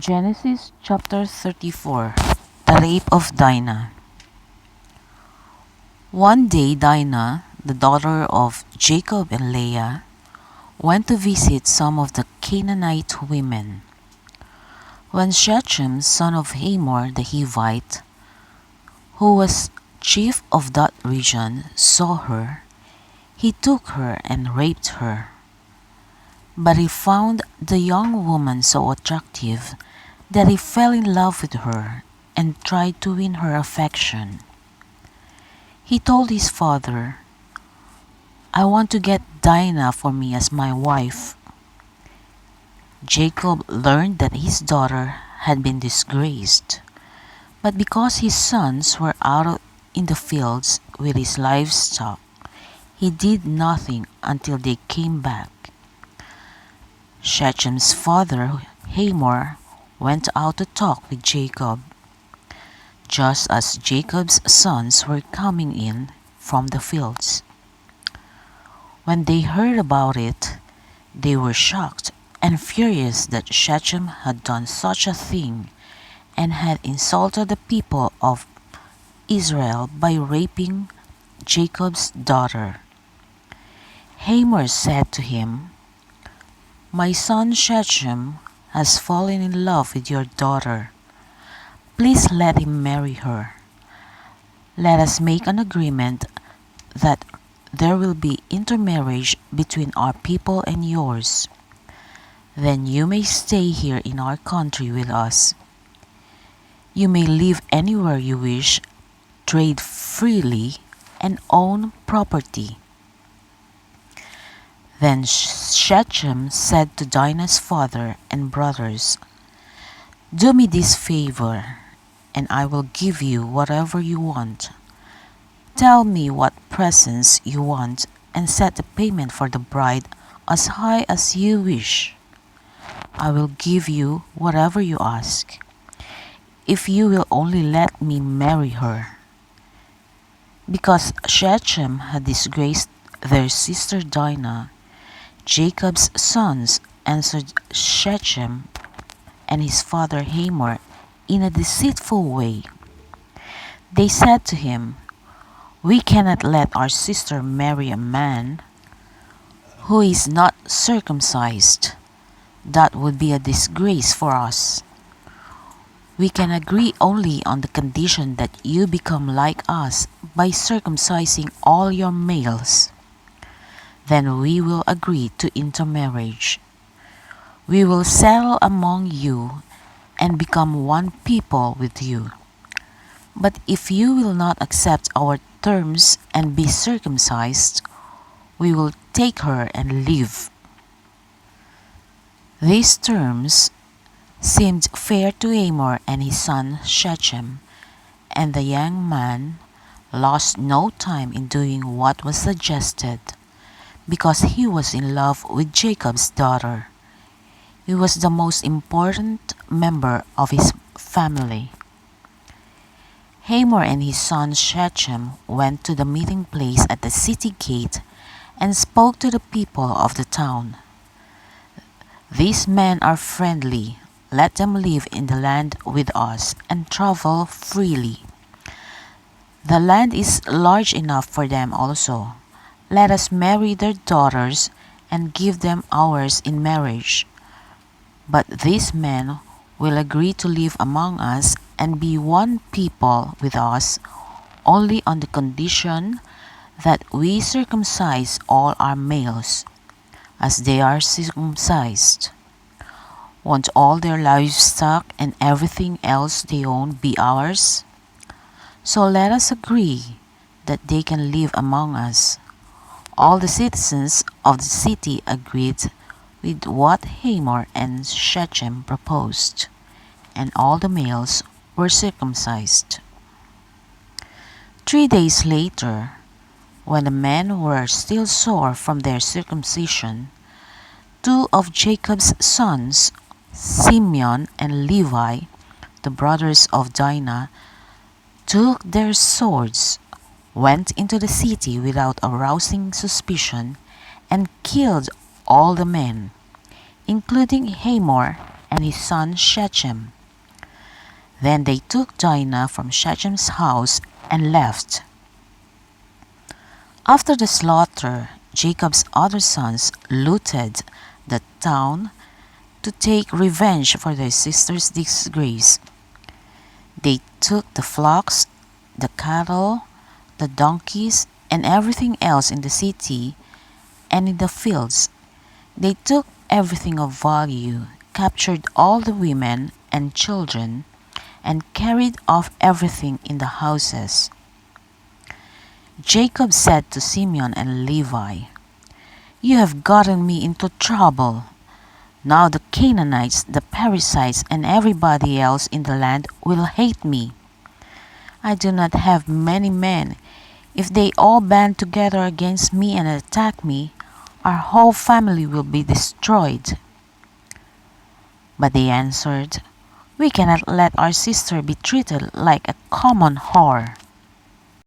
Genesis chapter 34. The Rape of Dinah. One day Dinah, the daughter of Jacob and Leah, went to visit some of the Canaanite women. When Shechem, son of Hamor the Hivite, who was chief of that region, saw her, he took her and raped her. But he found the young woman so attractive that he fell in love with her and tried to win her affection. He told his father, "I want to get Dinah for me as my wife." Jacob learned that his daughter had been disgraced, but because his sons were in the fields with his livestock, he did nothing until they came back. Shechem's father, Hamor, went out to talk with Jacob. Just as Jacob's sons were coming in from the fields. When they heard about it, they were shocked and furious that Shechem had done such a thing and had insulted the people of Israel by raping Jacob's daughter. Hamor said to him, "My son Shechem has fallen in love with your daughter. Please let him marry her. Let us make an agreement that there will be intermarriage between our people and yours. Then you may stay here in our country with us. You may live anywhere you wish, trade freely, and own property." Then Shechem said to Dinah's father and brothers, "Do me this favor, and I will give you whatever you want. Tell me what presents you want and set the payment for the bride as high as you wish. I will give you whatever you ask, if you will only let me marry her." Because Shechem had disgraced their sister Dinah, Jacob's sons answered Shechem and his father Hamor in a deceitful way. They said to him, "We cannot let our sister marry a man who is not circumcised. That would be a disgrace for us. We can agree only on the condition that you become like us by circumcising all your males. Then we will agree to intermarriage. We will settle among you and become one people with you. But if you will not accept our terms and be circumcised, we will take her and leave." These terms seemed fair to Hamor and his son Shechem, and the young man lost no time in doing what was suggested, because he was in love with Jacob's daughter. He was the most important member of his family. Hamor and his son Shechem went to the meeting place at the city gate and spoke to the people of the town. "These men are friendly. Let them live in the land with us and travel freely. The land is large enough for them also. Let us marry their daughters and give them ours in marriage. But these men will agree to live among us and be one people with us only on the condition that we circumcise all our males, as they are circumcised. Won't all their livestock and everything else they own be ours? So let us agree that they can live among us." All the citizens of the city agreed with what Hamor and Shechem proposed, and all the males were circumcised. 3 days later, when the men were still sore from their circumcision, 2 of Jacob's sons, Simeon and Levi, the brothers of Dinah, took their swords, went into the city without arousing suspicion, and killed all the men, including Hamor and his son Shechem. Then they took Dinah from Shechem's house and left. After the slaughter, Jacob's other sons looted the town to take revenge for their sister's disgrace. They took the flocks, the cattle, the donkeys, and everything else in the city and in the fields. They took everything of value, captured all the women and children, and carried off everything in the houses. Jacob said to Simeon and Levi, "You have gotten me into trouble. Now the Canaanites, the Perizzites, and everybody else in the land will hate me. I do not have many men. If they all band together against me and attack me, our whole family will be destroyed." But they answered, "We cannot let our sister be treated like a common whore."